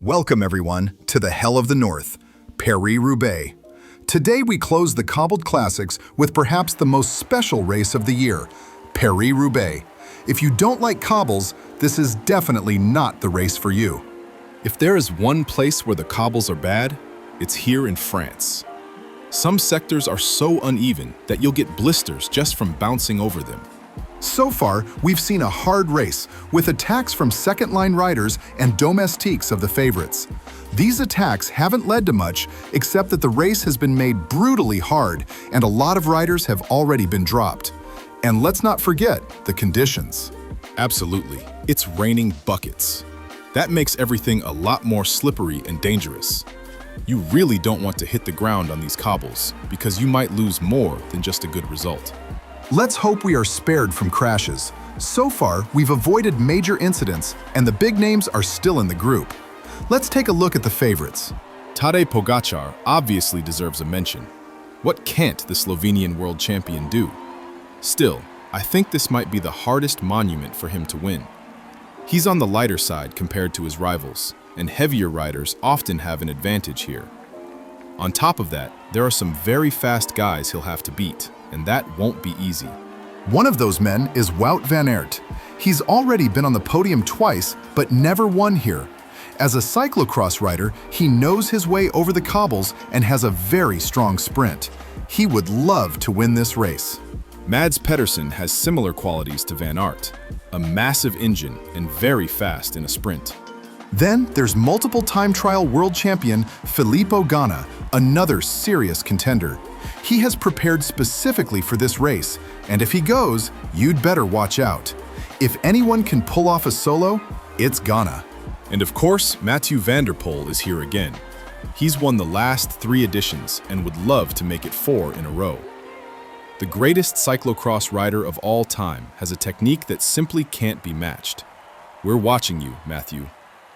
Welcome everyone to the Hell of the North, Paris-Roubaix. Today we close the cobbled classics with perhaps the most special race of the year, Paris-Roubaix. If you don't like cobbles, this is definitely not the race for you. If there is one place where the cobbles are bad, it's here in France. Some sectors are so uneven that you'll get blisters just from bouncing over them. So far, we've seen a hard race, with attacks from second-line riders and domestiques of the favorites. These attacks haven't led to much, except that the race has been made brutally hard, and a lot of riders have already been dropped. And let's not forget the conditions. Absolutely. It's raining buckets. That makes everything a lot more slippery and dangerous. You really don't want to hit the ground on these cobbles, because you might lose more than just a good result. Let's hope we are spared from crashes. So far, we've avoided major incidents, and the big names are still in the group. Let's take a look at the favorites. Tadej Pogačar obviously deserves a mention. What can't the Slovenian world champion do? Still, I think this might be the hardest monument for him to win. He's on the lighter side compared to his rivals, and heavier riders often have an advantage here. On top of that, there are some very fast guys he'll have to beat, and that won't be easy. One of those men is Wout van Aert. He's already been on the podium twice, but never won here. As a cyclocross rider, he knows his way over the cobbles and has a very strong sprint. He would love to win this race. Mads Pedersen has similar qualities to Van Aert, a massive engine and very fast in a sprint. Then there's multiple time trial world champion Filippo Ganna, another serious contender. He has prepared specifically for this race, and if he goes, you'd better watch out. If anyone can pull off a solo, it's Ganna. And of course, Mathieu van der Poel is here again. He's won the last 3 editions and would love to make it 4 in a row. The greatest cyclocross rider of all time has a technique that simply can't be matched. We're watching you, Mathieu.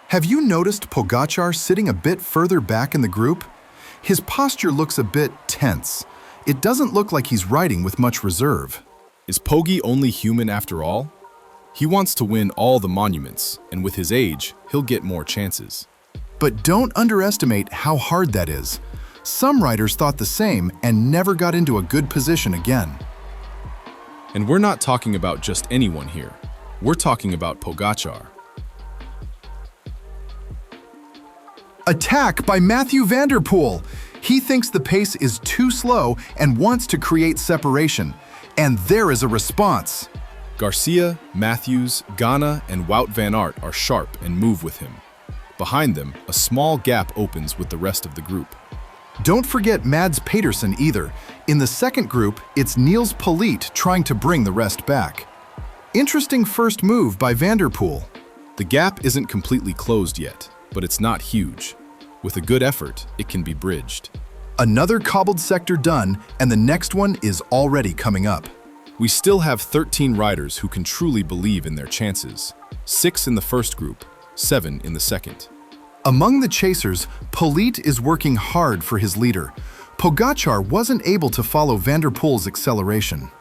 Have you noticed Pogačar sitting a bit further back in the group? His posture looks a bit tense. It doesn't look like he's riding with much reserve. Is Pogi only human after all? He wants to win all the monuments, and with his age, he'll get more chances. But don't underestimate how hard that is. Some riders thought the same and never got into a good position again. And we're not talking about just anyone here. We're talking about Pogačar. Attack by Mathieu van der Poel. He thinks the pace is too slow and wants to create separation. And there is a response. Garcia, Matthews, Ganna, and Wout van Aert are sharp and move with him. Behind them, a small gap opens with the rest of the group. Don't forget Mads Pedersen either. In the second group, it's Niels Poliet trying to bring the rest back. Interesting first move by van der Poel. The gap isn't completely closed yet, but it's not huge. With a good effort, it can be bridged. Another cobbled sector done, and the next one is already coming up. We still have 13 riders who can truly believe in their chances. 6 in the first group, 7 in the second. Among the chasers, Poliet is working hard for his leader. Pogačar wasn't able to follow van der Poel's acceleration.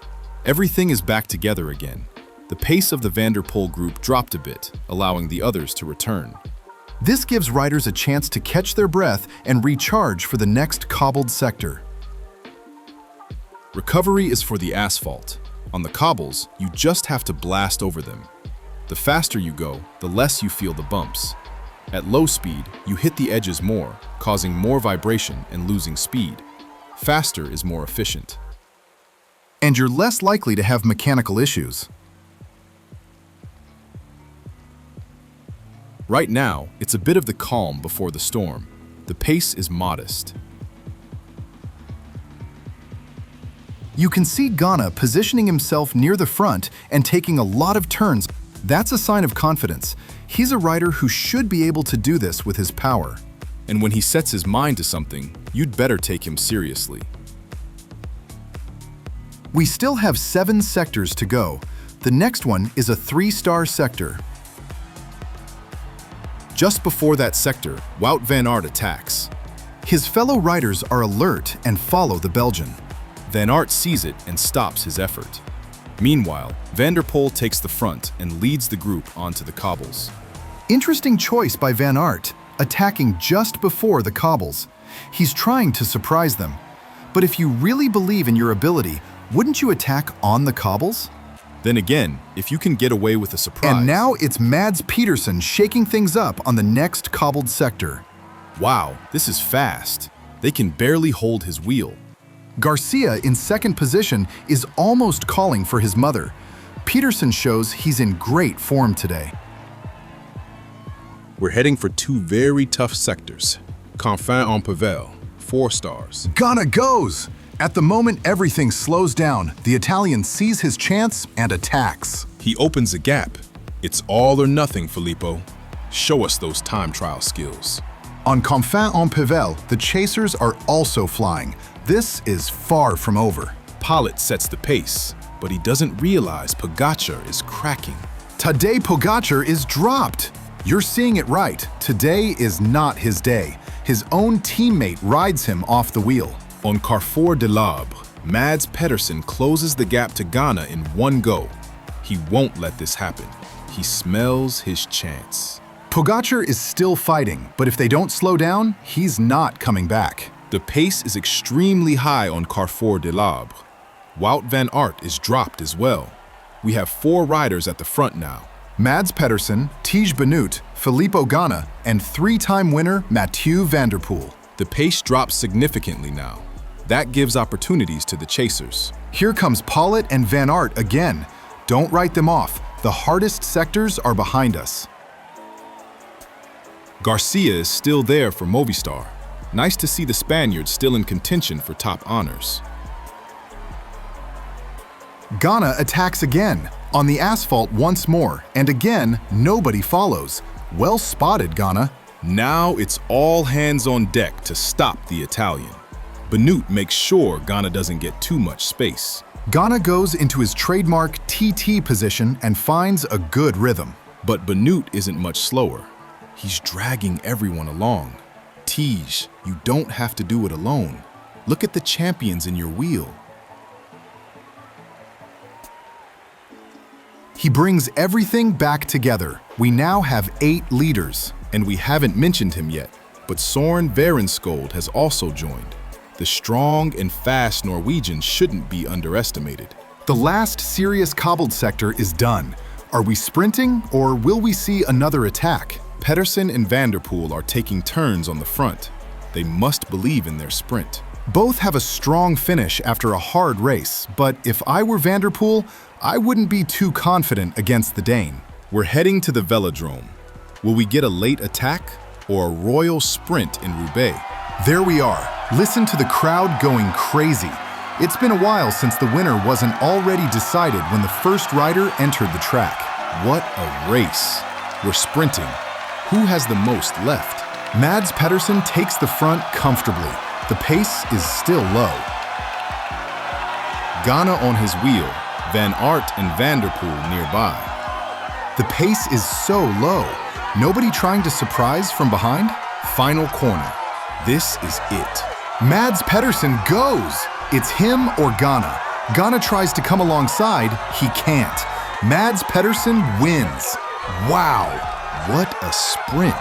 Everything is back together again. The pace of the van der Poel group dropped a bit, allowing the others to return. This gives riders a chance to catch their breath and recharge for the next cobbled sector. Recovery is for the asphalt. On the cobbles, you just have to blast over them. The faster you go, the less you feel the bumps. At low speed, you hit the edges more, causing more vibration and losing speed. Faster is more efficient. And you're less likely to have mechanical issues. Right now, it's a bit of the calm before the storm. The pace is modest. You can see Ganna positioning himself near the front and taking a lot of turns. That's a sign of confidence. He's a rider who should be able to do this with his power. And when he sets his mind to something, you'd better take him seriously. We still have 7 sectors to go. The next one is a 3-star sector. Just before that sector, Wout van Aert attacks. His fellow riders are alert and follow the Belgian. Van Aert sees it and stops his effort. Meanwhile, van der Poel takes the front and leads the group onto the cobbles. Interesting choice by Van Aert. attacking just before the cobbles. He's trying to surprise them. But if you really believe in your ability, wouldn't you attack on the cobbles? Then again, if you can get away with a surprise... And now it's Mads Pedersen shaking things up on the next cobbled sector. Wow, this is fast. They can barely hold his wheel. Garcia, in second position, is almost calling for his mother. Pedersen shows he's in great form today. We're heading for two very tough sectors. Confins en Pavel, 4 stars. Ghana goes! At the moment everything slows down, the Italian sees his chance and attacks. He opens a gap. It's all or nothing, Filippo. Show us those time trial skills. On Confins en Pavel, the chasers are also flying. This is far from over. Pollitt sets the pace, but he doesn't realize Pogacar is cracking. Tadej Pogacar is dropped. You're seeing it right. Today is not his day. His own teammate rides him off the wheel. On Carrefour de l'Arbre, Mads Pedersen closes the gap to Ghana in one go. He won't let this happen. He smells his chance. Pogacar is still fighting, but if they don't slow down, he's not coming back. The pace is extremely high on Carrefour de l'Arbre. Wout van Aert is dropped as well. We have 4 riders at the front now. Mads Pedersen, Tiesj Benoot, Filippo Ganna, and 3-time winner Mathieu van der Poel. The pace drops significantly now. That gives opportunities to the chasers. Here comes Pollitt and Van Aert again. Don't write them off. The hardest sectors are behind us. Garcia is still there for Movistar. Nice to see the Spaniards still in contention for top honors. Ganna attacks again, on the asphalt once more, and again, nobody follows. Well spotted, Ganna. Now it's all hands on deck to stop the Italian. Benoot makes sure Ganna doesn't get too much space. Ganna goes into his trademark TT position and finds a good rhythm. But Benoot isn't much slower. He's dragging everyone along. Tiesj, you don't have to do it alone. Look at the champions in your wheel. He brings everything back together. We now have 8 leaders. And we haven't mentioned him yet, but Soren Verenskold has also joined. The strong and fast Norwegian shouldn't be underestimated. The last serious cobbled sector is done. Are we sprinting, or will we see another attack? Pedersen and Van der Poel are taking turns on the front. They must believe in their sprint. Both have a strong finish after a hard race, but if I were Van der Poel, I wouldn't be too confident against the Dane. We're heading to the Velodrome. Will we get a late attack or a royal sprint in Roubaix? There we are. Listen to the crowd going crazy. It's been a while since the winner wasn't already decided when the first rider entered the track. What a race. We're sprinting. Who has the most left? Mads Pedersen takes the front comfortably. The pace is still low. Ganna on his wheel, Van Aert and Van der Poel nearby. The pace is so low. Nobody trying to surprise from behind? Final corner. This is it. Mads Pedersen goes! It's him or Ganna. Ganna tries to come alongside, he can't. Mads Pedersen wins. Wow! What a sprint.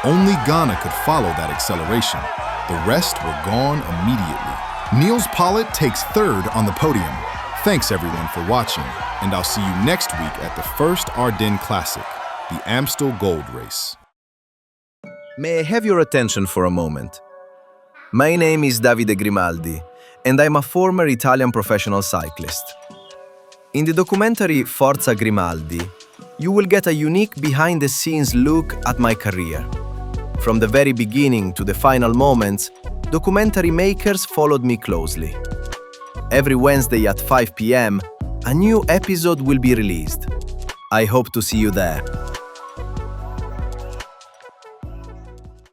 Only Ganna could follow that acceleration. The rest were gone immediately. Niels Pollitt takes 3rd on the podium. Thanks everyone for watching, and I'll see you next week at the first Ardennes Classic, the Amstel Gold Race. May I have your attention for a moment? My name is Davide Grimaldi, and I'm a former Italian professional cyclist. In the documentary Forza Grimaldi, you will get a unique behind-the-scenes look at my career. From the very beginning to the final moments, documentary makers followed me closely. Every Wednesday at 5 p.m., a new episode will be released. I hope to see you there.